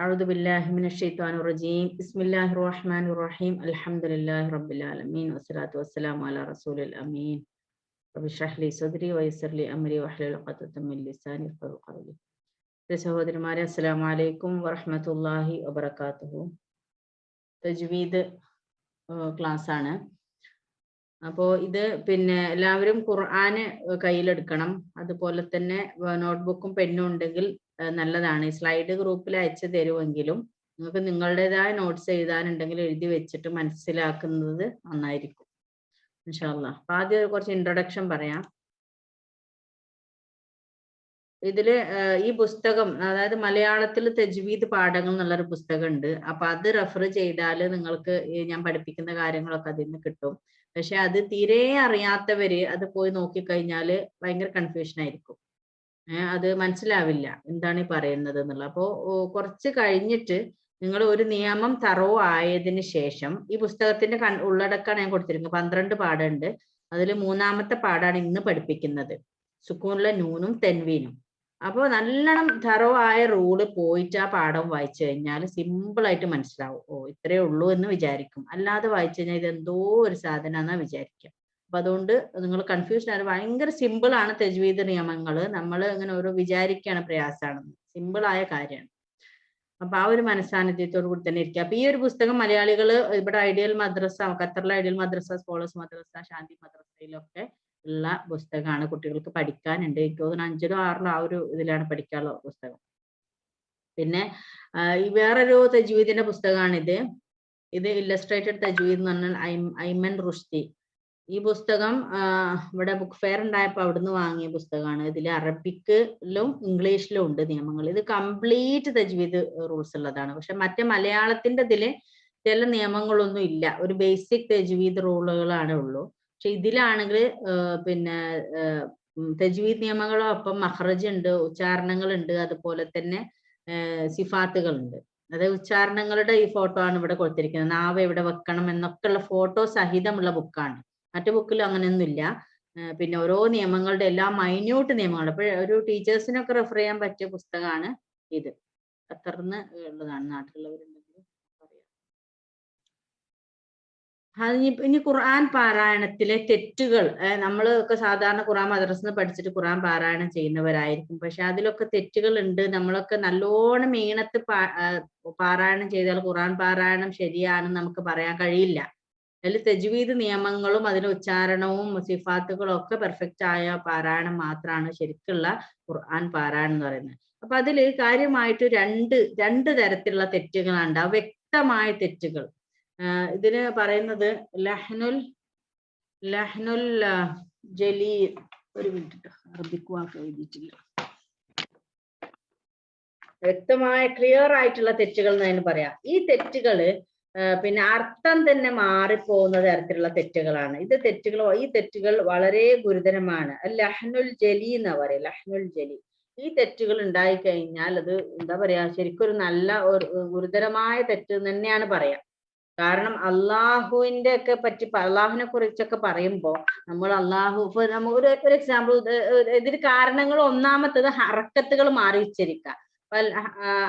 أعوذ بالله من الشيطان الرجيم بسم الله الرحمن الرحيم الحمد لله رب العالمين والصلاة والسلام على رسول الأمين رب اشرح لي صدري ويسر لي أمري واحلل عقدة من لساني يفقهوا قولي. സഹോദരിമാരെ അസ്സലാമു അലൈക്കും വറഹ്മത്തുള്ളാഹി വബറകാതുഹു. തജ്വീദ് ക്ലാസ് ആണ്. അപ്പോൾ ഇത് എല്ലാവരും ഖുർആന് കയ്യിലെടുക്കണം. അതുപോലെ തന്നെ നോട്ട്ബുക്കും പെന്നും ഉണ്ടെങ്കിൽ നല്ലതാണ്. സ്ലൈഡ് ഗ്രൂപ്പിൽ അയച്ചു തരുമെങ്കിലും നിങ്ങൾക്ക് നിങ്ങളുടേതായ നോട്ട്സ് എഴുതാനുണ്ടെങ്കിൽ എഴുതി വെച്ചിട്ട് മനസ്സിലാക്കുന്നത് നന്നായിരിക്കും ഇൻഷാ അല്ലാഹ്. അപ്പൊ ആദ്യം കുറച്ച് ഇൻട്രൊഡക്ഷൻ പറയാം. ഇതില് ഈ പുസ്തകം, അതായത് മലയാളത്തിൽ തജ്വീദ് പാഠങ്ങൾ എന്നുള്ളൊരു പുസ്തകം ഉണ്ട്. അപ്പൊ അത് റെഫർ ചെയ്താൽ നിങ്ങൾക്ക് ഞാൻ പഠിപ്പിക്കുന്ന കാര്യങ്ങളൊക്കെ അതിൽ നിന്ന് കിട്ടും. പക്ഷെ അത് തീരെ അറിയാത്തവര് അത് പോയി നോക്കിക്കഴിഞ്ഞാല് ഭയങ്കര കൺഫ്യൂഷൻ ആയിരിക്കും. അത് മനസ്സിലാവില്ല എന്താണ് ഈ പറയുന്നത് എന്നുള്ളത്. അപ്പോ കുറച്ച് കഴിഞ്ഞിട്ട് നിങ്ങൾ ഒരു നിയമം തറോ ആയതിനു ശേഷം ഈ പുസ്തകത്തിന്റെ ഉള്ളടക്കമാണ് ഞാൻ കൊടുത്തിരിക്കുന്നത്. 12 പാഠമുണ്ട്. അതിൽ 3ാമത്തെ പാഠമാണ് ഇന്ന് പഠിപ്പിക്കുന്നത്, സുക്കൂണിലെ നൂനും തെൻവീനും. അപ്പോൾ നല്ലോണം തറോ ആയ റൂള് പോയിട്ട് ആ പാഠം വായിച്ചു കഴിഞ്ഞാൽ സിമ്പിൾ ആയിട്ട് മനസ്സിലാവും. ഇത്രയേ ഉള്ളൂ എന്ന് വിചാരിക്കും. അല്ലാതെ വായിച്ചു കഴിഞ്ഞാൽ ഇത് എന്തോ ഒരു സാധനം എന്നാ വിചാരിക്കുക. അപ്പൊ അതുകൊണ്ട് നിങ്ങൾ കൺഫ്യൂഷൻ ആണ്. ഭയങ്കര സിമ്പിൾ ആണ് തജ്വീദ് നിയമങ്ങൾ. നമ്മൾ ഇങ്ങനെ ഓരോ വിചാരിക്കുകയാണ് പ്രയാസമാണെന്ന്. സിമ്പിൾ ആയ കാര്യമാണ്. അപ്പൊ ആ ഒരു മനസ്സാന്നിധ്യത്തോടു കൂടി തന്നെ ഇരിക്കുക. അപ്പൊ ഈ ഒരു പുസ്തകം മലയാളികൾ ഇവിടെ ഐഡിയൽ മദ്രസ, ഖത്തറിലെ ഐഡിയൽ മദ്രസ, സ്കോളേഴ്സ് മദ്രസ, ശാന്തി മദ്രസയിലൊക്കെ ഉള്ള പുസ്തകമാണ്. കുട്ടികൾക്ക് പഠിക്കാനുണ്ട്. എനിക്ക് തോന്നുന്നു 5ലോ 6ലോ ആ ഒരു ഇതിലാണ് പഠിക്കാനുള്ള പുസ്തകം. പിന്നെ വേറൊരു തജ്വീദിന്റെ പുസ്തകമാണിത്. ഇത് ഇല്ലസ്ട്രേറ്റഡ് തജ്വീദ് എന്ന് പറഞ്ഞാൽ ഐമൻ റുഷ്ദി. ഈ പുസ്തകം ഇവിടെ ബുക്ക് ഫെയർ ഉണ്ടായപ്പോൾ അവിടുന്ന് വാങ്ങിയ പുസ്തകമാണ്. ഇതിൽ അറബിക്കിലും ഇംഗ്ലീഷിലും ഉണ്ട് നിയമങ്ങൾ. ഇത് കംപ്ലീറ്റ് തജ്വീദ് റൂൾസ് ഉള്ളതാണ്. പക്ഷെ മറ്റേ മലയാളത്തിന്റെ ഇതില് ചില നിയമങ്ങളൊന്നും ഇല്ല. ഒരു ബേസിക് തജ്വീദ് റൂളുകളാണ് ഉള്ളൂ. പക്ഷെ ഇതിലാണെങ്കിൽ തജ്വീദ് നിയമങ്ങളോടൊപ്പം മഖ്റജ് ഉണ്ട്, ഉച്ചാരണങ്ങളുണ്ട്, അതുപോലെ തന്നെ സിഫാത്തുകളുണ്ട്. അതായത് ഉച്ചാരണങ്ങളുടെ ഈ ഫോട്ടോ ആണ് ഇവിടെ കൊടുത്തിരിക്കുന്നത്. നാവ് എവിടെ വെക്കണം എന്നൊക്കെ ഉള്ള ഫോട്ടോ സഹിതമുള്ള ബുക്കാണ്. മറ്റു ബുക്കിലും അങ്ങനെയൊന്നും ഇല്ല. പിന്നെ ഓരോ നിയമങ്ങളുടെ എല്ലാ മൈന്യൂട്ട് നിയമങ്ങളും. അപ്പോൾ ഒരു ടീച്ചേഴ്സിനൊക്കെ റെഫർ ചെയ്യാൻ പറ്റിയ പുസ്തകമാണ് ഇത്. ഖത്തറിന്ന് ഉള്ളതാണ്. നാട്ടിലുള്ളവരുണ്ടെങ്കിൽ ഇനി ഖുർആൻ പാരായണത്തിലെ തെറ്റുകൾ. നമ്മളൊക്കെ സാധാരണ ഖുർആൻ മദ്രസയിൽ പഠിച്ചിട്ട് ഖുർആൻ പാരായണം ചെയ്യുന്നവരായിരിക്കും. പക്ഷെ അതിലൊക്കെ തെറ്റുകൾ ഉണ്ട്. നമ്മളൊക്കെ നല്ലോണം ഈണത്ത് പാരായണം ചെയ്താൽ ഖുർആൻ പാരായണം ശരിയാണെന്ന് നമുക്ക് പറയാൻ കഴിയില്ല. അതിൽ തജ്വീദ് നിയമങ്ങളും അതിന്റെ ഉച്ചാരണവും സിഫാത്തുകളും ഒക്കെ പെർഫെക്റ്റ് ആയ പാരായണം മാത്രമാണ് ശരിക്കുള്ള ഖുർആൻ പാരായണം എന്ന് പറയുന്നത്. അപ്പൊ അതില് കാര്യമായിട്ട് രണ്ട് തരത്തിലുള്ള തെറ്റുകളാണ്. വ്യക്തമായ തെറ്റുകൾ. ഇതിന് പറയുന്നത് ലഹ്നുൽ ജലീ. ഒരു മിനിറ്റ്, അറബിക് വാക്ക് എഴുതിയിട്ടില്ല. വ്യക്തമായ ക്ലിയർ ആയിട്ടുള്ള തെറ്റുകൾ എന്നതിന് പറയാം. ഈ തെറ്റുകള് അർത്ഥം തന്നെ മാറിപ്പോകുന്ന തരത്തിലുള്ള തെറ്റുകളാണ്. ഈ തെറ്റുകൾ വളരെ ഗുരുതരമാണ്. ലഹ്നുൽ ജലി എന്നാ പറയാ. ലഹ്നുൽ ജലി. ഈ തെറ്റുകൾ ഉണ്ടായി കഴിഞ്ഞാൽ അത് എന്താ പറയാ, ശരിക്കും ഒരു നല്ല ഗുരുതരമായ തെറ്റ് തന്നെയാണ് പറയാ. കാരണം അള്ളാഹുവിന്റെ ഒക്കെ അള്ളാഹുവിനെ കുറിച്ചൊക്കെ പറയുമ്പോൾ നമ്മൾ ഇപ്പൊ നമ്മൾ ഒരു എക്സാമ്പിൾ, ഇതിന് കാരണങ്ങൾ ഒന്നാമത്തത് ഹറക്കത്തുകൾ മാറി ഉച്ചരിക്കുക.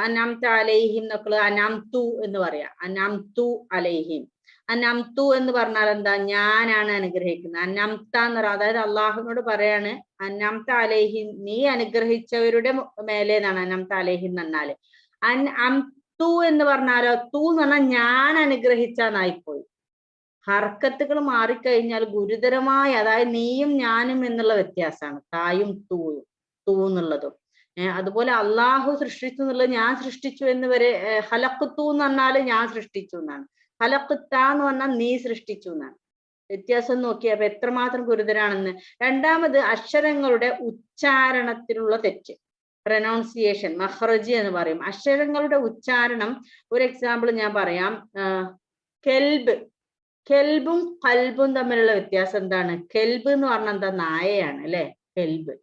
അനാംത അലൈഹിം എന്നൊക്കെ അനാംതു എന്ന് പറയാം. അനാംതു അലൈഹിം. അനാംതു എന്ന് പറഞ്ഞാൽ എന്താ? ഞാനാണ് അനുഗ്രഹിക്കുന്നത്. അനാംത എന്ന് പറയാം. അതായത് അള്ളാഹുവിനോട് പറയാണ് അനാംത അലൈഹിം, നീ അനുഗ്രഹിച്ചവരുടെ മേലെ എന്നാണ് അനാംത അലൈഹിം എന്ന് പറഞ്ഞാല്. അൻഅംതു എന്ന് പറഞ്ഞാലോ, തൂ എന്ന് പറഞ്ഞാൽ ഞാൻ അനുഗ്രഹിച്ചാന്നായിപ്പോയി. ഹർക്കത്തുകൾ മാറിക്കഴിഞ്ഞാൽ ഗുരുതരമായ, അതായത് നീയും ഞാനും എന്നുള്ള വ്യത്യാസമാണ് തായും തൂ എന്നുള്ളതും. അതുപോലെ അള്ളാഹു സൃഷ്ടിച്ചു എന്നുള്ളത് ഞാൻ സൃഷ്ടിച്ചു എന്ന് വരെ. ഹലഖ്തു എന്ന് പറഞ്ഞാല് ഞാൻ സൃഷ്ടിച്ചു എന്നാണ്. ഹലഖ്ത എന്ന് പറഞ്ഞാൽ നീ സൃഷ്ടിച്ചു എന്നാണ്. വ്യത്യാസം നോക്കിയാൽ അപ്പൊ എത്രമാത്രം ഗുരുതരാണെന്ന്. രണ്ടാമത് അക്ഷരങ്ങളുടെ ഉച്ചാരണത്തിലുള്ള തെറ്റ്, പ്രൊനൗൺസിയേഷൻ, മഖ്റജ് എന്ന് പറയും. അക്ഷരങ്ങളുടെ ഉച്ചാരണം ഒരു എക്സാമ്പിൾ ഞാൻ പറയാം. കെൽബും കൽബും തമ്മിലുള്ള വ്യത്യാസം എന്താണ്? കെൽബ് എന്ന് പറഞ്ഞാൽ എന്താ? നായയാണ് അല്ലെ കെൽബ്.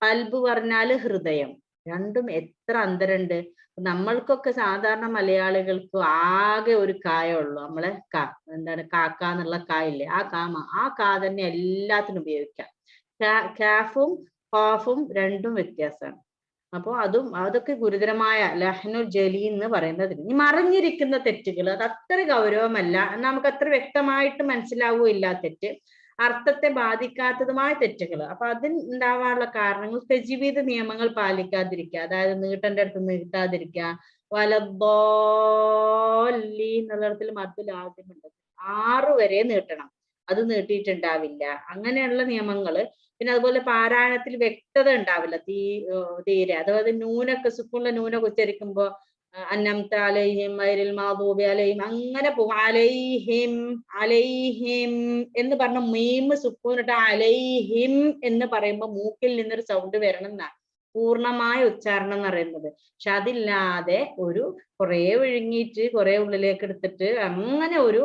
കൽബ് പറഞ്ഞാല് ഹൃദയം. രണ്ടും എത്ര അന്തരമുണ്ട്. നമ്മൾക്കൊക്കെ സാധാരണ മലയാളികൾക്ക് ആകെ ഒരു കായേ ഉള്ളൂ. നമ്മളെ കാക്ക എന്നുള്ള കായില്ലേ, ആ കാ തന്നെ എല്ലാത്തിനും ഉപയോഗിക്കാം. കാഫും ഖാഫും രണ്ടും വ്യത്യാസമാണ്. അപ്പൊ അതൊക്കെ ഗുരുതരമായ ലഹ്നുൽ ജലി എന്ന് പറയുന്നത്. ഇനി മറിഞ്ഞിരിക്കുന്ന തെറ്റുകൾ അത് അത്ര ഗൗരവമല്ല, നമുക്ക് അത്ര വ്യക്തമായിട്ട് മനസ്സിലാവുകയില്ല തെറ്റ്, അർത്ഥത്തെ ബാധിക്കാത്തതുമായ തെറ്റുകൾ. അപ്പൊ അതിന് ഉണ്ടാവാനുള്ള കാരണങ്ങൾ തജ്വീദ് നിയമങ്ങൾ പാലിക്കാതിരിക്കുക, അതായത് നീട്ടന്റെ അടുത്ത് നീട്ടാതിരിക്കുക, വലദ്ദാല്ലീൻ എന്നുള്ളിടത്തിൽ മദ്ദുൽ ആദ്യമുണ്ട് 6 വരെ നീട്ടണം, അത് നീട്ടിയിട്ടുണ്ടാവില്ല, അങ്ങനെയുള്ള നിയമങ്ങള്. പിന്നെ അതുപോലെ പാരായണത്തിൽ വ്യക്തത ഉണ്ടാവില്ല തീരെ, അതായത് നൂനൊക്കെ സുക്കൂണിലെ നൂനൊക്കെ ഉച്ചരിക്കുമ്പോ അന്നംത അലൈഹിം ഗൈറിൽ മഗ്ദൂബി അലൈഹിം അങ്ങനെ പോകും, അലൈഹിം അലൈഹിം എന്ന് പറഞ്ഞ മീമ് സുക്കൂനിട്ട് അലൈഹിം എന്ന് പറയുമ്പോ മൂക്കിൽ നിന്നൊരു സൗണ്ട് വരണം എന്നാണ് പൂർണ്ണമായ ഉച്ചാരണം എന്ന് പറയുന്നത്. പക്ഷെ അതില്ലാതെ ഒരു കുറെ വിഴുങ്ങിയിട്ട് കുറെ ഉള്ളിലേക്ക് എടുത്തിട്ട് അങ്ങനെ ഒരു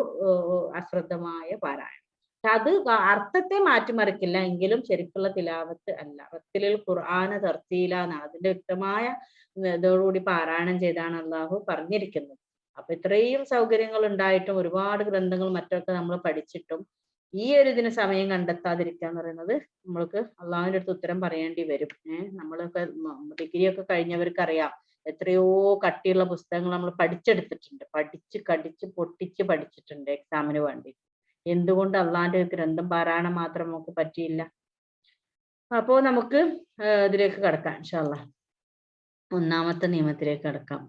അശ്രദ്ധമായ പാരായണം, അത് അർത്ഥത്തെ മാറ്റിമറിക്കില്ല, എങ്കിലും ശരിക്കുള്ള തിലാവത്ത് അല്ല. റത്തിലുൽ ഖുർആന തർത്തീല എന്നാണ് അതിന്റെ വ്യക്തമായ ഇതോടുകൂടി പാരായണം ചെയ്താണ് അള്ളാഹു പറഞ്ഞിരിക്കുന്നത്. അപ്പൊ ഇത്രയും സൗകര്യങ്ങൾ ഉണ്ടായിട്ടും ഒരുപാട് ഗ്രന്ഥങ്ങൾ മറ്റൊക്കെ നമ്മൾ പഠിച്ചിട്ടും ഈ ഒരു ഇതിന് സമയം കണ്ടെത്താതിരിക്കുക എന്ന് പറയുന്നത് നമ്മൾക്ക് അള്ളാഹുവിന്റെ അടുത്ത് ഉത്തരം പറയേണ്ടി വരും. നമ്മളൊക്കെ ഡിഗ്രി ഒക്കെ കഴിഞ്ഞവർക്ക് അറിയാം, എത്രയോ കട്ടിയുള്ള പുസ്തകങ്ങൾ നമ്മൾ പഠിച്ചെടുത്തിട്ടുണ്ട്, പഠിച്ച് കടിച്ച് പൊട്ടിച്ച് പഠിച്ചിട്ടുണ്ട് എക്സാമിന് വേണ്ടി. എന്തുകൊണ്ട് അള്ളാന്റെ ഗ്രന്ഥം പാരായണം മാത്രം നമുക്ക് പറ്റിയില്ല? അപ്പോ നമുക്ക് ഇതിലേക്ക് കടക്കാം ഇൻഷാ അല്ലാഹ്. ഒന്നാമത്തെ നിയമത്തിലേക്ക് കടക്കാം.